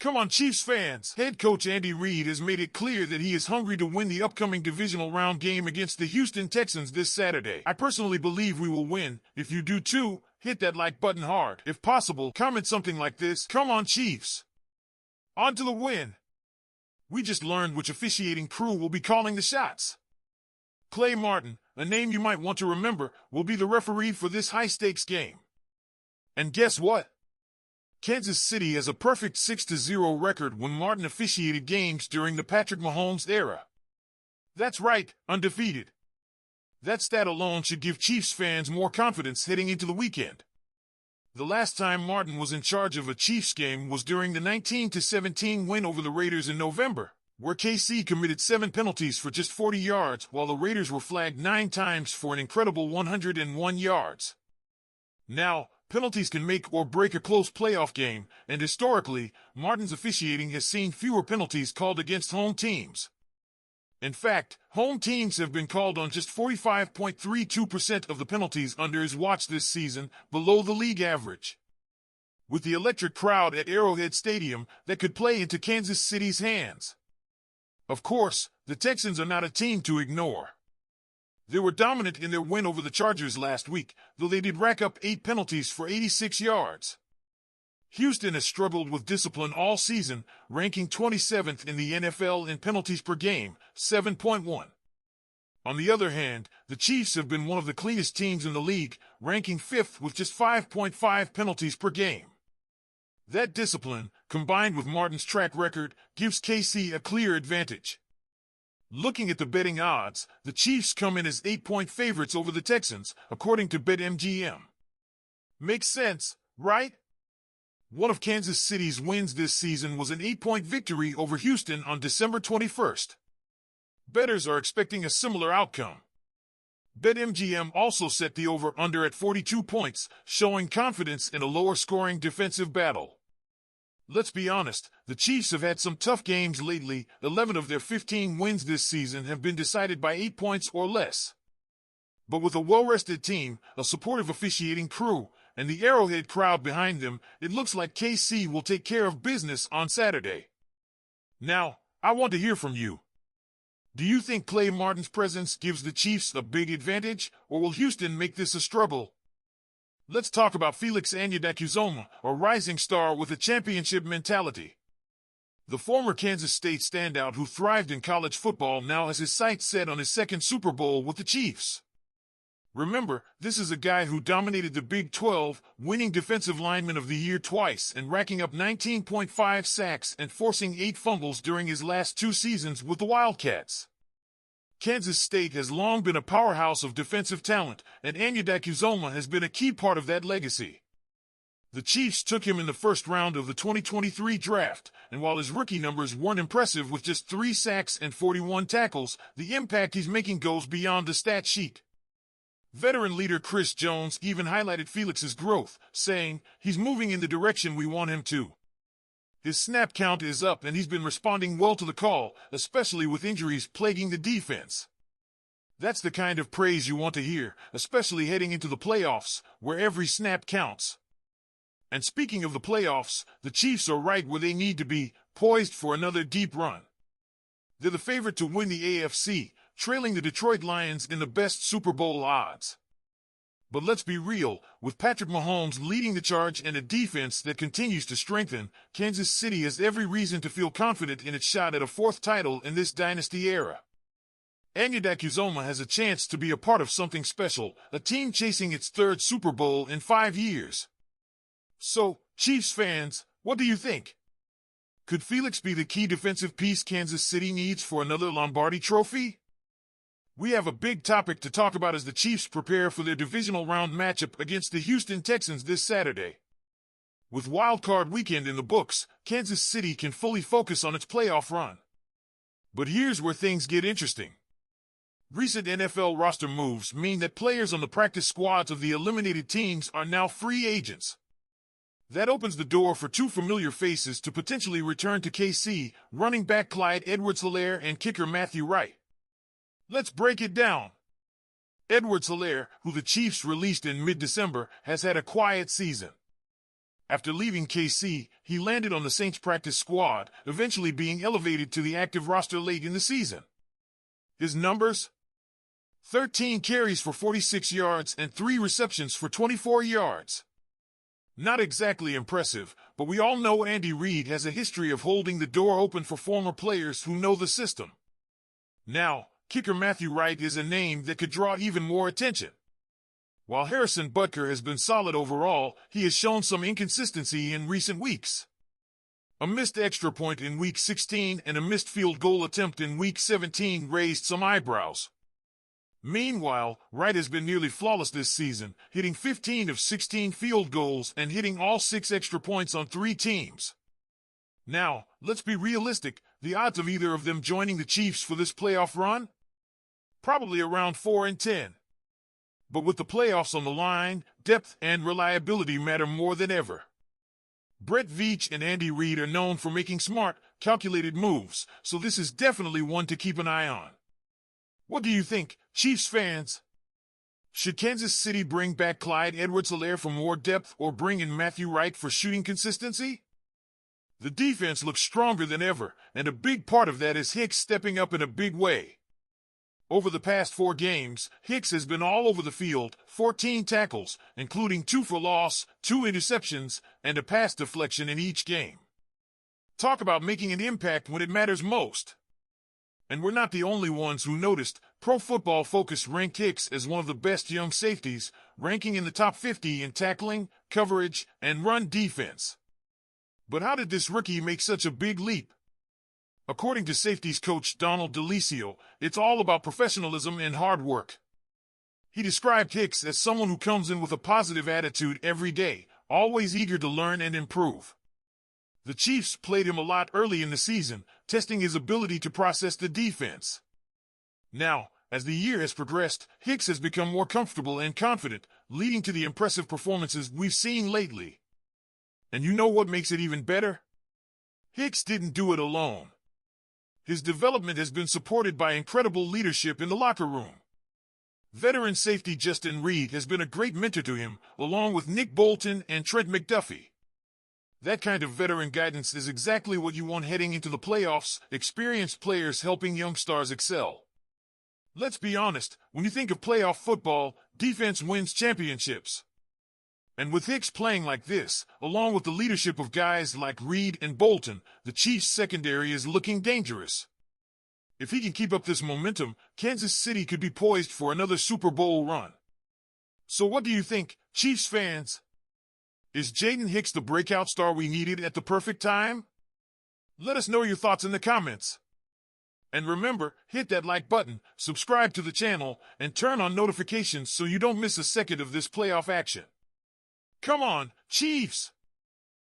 Come on, Chiefs fans! Head coach Andy Reid has made it clear that he is hungry to win the upcoming divisional round game against the Houston Texans this Saturday. I personally believe we will win. If you do too, hit that like button hard. If possible, comment something like this: "Come on, Chiefs! On to the win!" We just learned which officiating crew will be calling the shots. Clay Martin, a name you might want to remember, will be the referee for this high-stakes game. And guess what? Kansas City has a perfect 6-0 record when Martin officiated games during the Patrick Mahomes era. That's right, undefeated. That stat alone should give Chiefs fans more confidence heading into the weekend. The last time Martin was in charge of a Chiefs game was during the 19-17 win over the Raiders in November, where KC committed 7 penalties for just 40 yards while the Raiders were flagged 9 times for an incredible 101 yards. Now, penalties can make or break a close playoff game, and historically, Martin's officiating has seen fewer penalties called against home teams. In fact, home teams have been called on just 45.32% of the penalties under his watch this season, below the league average. With the electric crowd at Arrowhead Stadium, that could play into Kansas City's hands. Of course, the Texans are not a team to ignore. They were dominant in their win over the Chargers last week, though they did rack up 8 penalties for 86 yards. Houston has struggled with discipline all season, ranking 27th in the NFL in penalties per game, 7.1. On the other hand, the Chiefs have been one of the cleanest teams in the league, ranking 5th with just 5.5 penalties per game. That discipline, combined with Martin's track record, gives KC a clear advantage. Looking at the betting odds, the Chiefs come in as 8-point favorites over the Texans, according to BetMGM. Makes sense, right? One of Kansas City's wins this season was an 8-point victory over Houston on December 21st. Bettors are expecting a similar outcome. BetMGM also set the over-under at 42 points, showing confidence in a lower-scoring defensive battle. Let's be honest, the Chiefs have had some tough games lately. 11 of their 15 wins this season have been decided by 8 points or less. But with a well-rested team, a supportive officiating crew, and the Arrowhead crowd behind them, it looks like KC will take care of business on Saturday. Now, I want to hear from you. Do you think Clay Martin's presence gives the Chiefs a big advantage, or will Houston make this a struggle? Let's talk about Felix Anudike-Uzomah, a rising star with a championship mentality. The former Kansas State standout who thrived in college football now has his sights set on his second Super Bowl with the Chiefs. Remember, this is a guy who dominated the Big 12, winning Defensive Lineman of the Year twice and racking up 19.5 sacks and forcing 8 fumbles during his last 2 seasons with the Wildcats. Kansas State has long been a powerhouse of defensive talent, and Anudike-Uzomah has been a key part of that legacy. The Chiefs took him in the first round of the 2023 draft, and while his rookie numbers weren't impressive with just 3 sacks and 41 tackles, the impact he's making goes beyond the stat sheet. Veteran leader Chris Jones even highlighted Felix's growth, saying, "He's moving in the direction we want him to. His snap count is up and he's been responding well to the call, especially with injuries plaguing the defense." That's the kind of praise you want to hear, especially heading into the playoffs, where every snap counts. And speaking of the playoffs, the Chiefs are right where they need to be, poised for another deep run. They're the favorite to win the AFC, trailing the Detroit Lions in the best Super Bowl odds. But let's be real, with Patrick Mahomes leading the charge and a defense that continues to strengthen, Kansas City has every reason to feel confident in its shot at a 4th title in this dynasty era. Anudike-Uzomah has a chance to be a part of something special, a team chasing its 3rd Super Bowl in 5 years. So, Chiefs fans, what do you think? Could Felix be the key defensive piece Kansas City needs for another Lombardi trophy? We have a big topic to talk about as the Chiefs prepare for their divisional round matchup against the Houston Texans this Saturday. With Wild Card Weekend in the books, Kansas City can fully focus on its playoff run. But here's where things get interesting. Recent NFL roster moves mean that players on the practice squads of the eliminated teams are now free agents. That opens the door for 2 familiar faces to potentially return to KC, running back Clyde Edwards-Helaire and kicker Matthew Wright. Let's break it down. Edwards-Helaire, who the Chiefs released in mid-December, has had a quiet season. After leaving KC, he landed on the Saints practice squad, eventually being elevated to the active roster late in the season. His numbers? 13 carries for 46 yards and 3 receptions for 24 yards. Not exactly impressive, but we all know Andy Reid has a history of holding the door open for former players who know the system. Now, kicker Matthew Wright is a name that could draw even more attention. While Harrison Butker has been solid overall, he has shown some inconsistency in recent weeks. A missed extra point in Week 16 and a missed field goal attempt in Week 17 raised some eyebrows. Meanwhile, Wright has been nearly flawless this season, hitting 15 of 16 field goals and hitting all 6 extra points on 3 teams. Now, let's be realistic, the odds of either of them joining the Chiefs for this playoff run? Probably around 4-10. But with the playoffs on the line, depth and reliability matter more than ever. Brett Veach and Andy Reid are known for making smart, calculated moves, so this is definitely one to keep an eye on. What do you think, Chiefs fans? Should Kansas City bring back Clyde Edwards-Helaire for more depth or bring in Matthew Wright for shooting consistency? The defense looks stronger than ever, and a big part of that is Hicks stepping up in a big way. Over the past 4 games, Hicks has been all over the field, 14 tackles, including 2 for loss, 2 interceptions, and a pass deflection in each game. Talk about making an impact when it matters most. And we're not the only ones who noticed. Pro Football Focus ranked Hicks as one of the best young safeties, ranking in the top 50 in tackling, coverage, and run defense. But how did this rookie make such a big leap? According to safeties coach Donald DeLisio, it's all about professionalism and hard work. He described Hicks as someone who comes in with a positive attitude every day, always eager to learn and improve. The Chiefs played him a lot early in the season, testing his ability to process the defense. Now, as the year has progressed, Hicks has become more comfortable and confident, leading to the impressive performances we've seen lately. And you know what makes it even better? Hicks didn't do it alone. His development has been supported by incredible leadership in the locker room. Veteran safety Justin Reid has been a great mentor to him, along with Nick Bolton and Trent McDuffie. That kind of veteran guidance is exactly what you want heading into the playoffs, experienced players helping young stars excel. Let's be honest, when you think of playoff football, defense wins championships. And with Hicks playing like this, along with the leadership of guys like Reid and Bolton, the Chiefs' secondary is looking dangerous. If he can keep up this momentum, Kansas City could be poised for another Super Bowl run. So what do you think, Chiefs fans? Is Jaden Hicks the breakout star we needed at the perfect time? Let us know your thoughts in the comments. And remember, hit that like button, subscribe to the channel, and turn on notifications so you don't miss a second of this playoff action. Come on, Chiefs!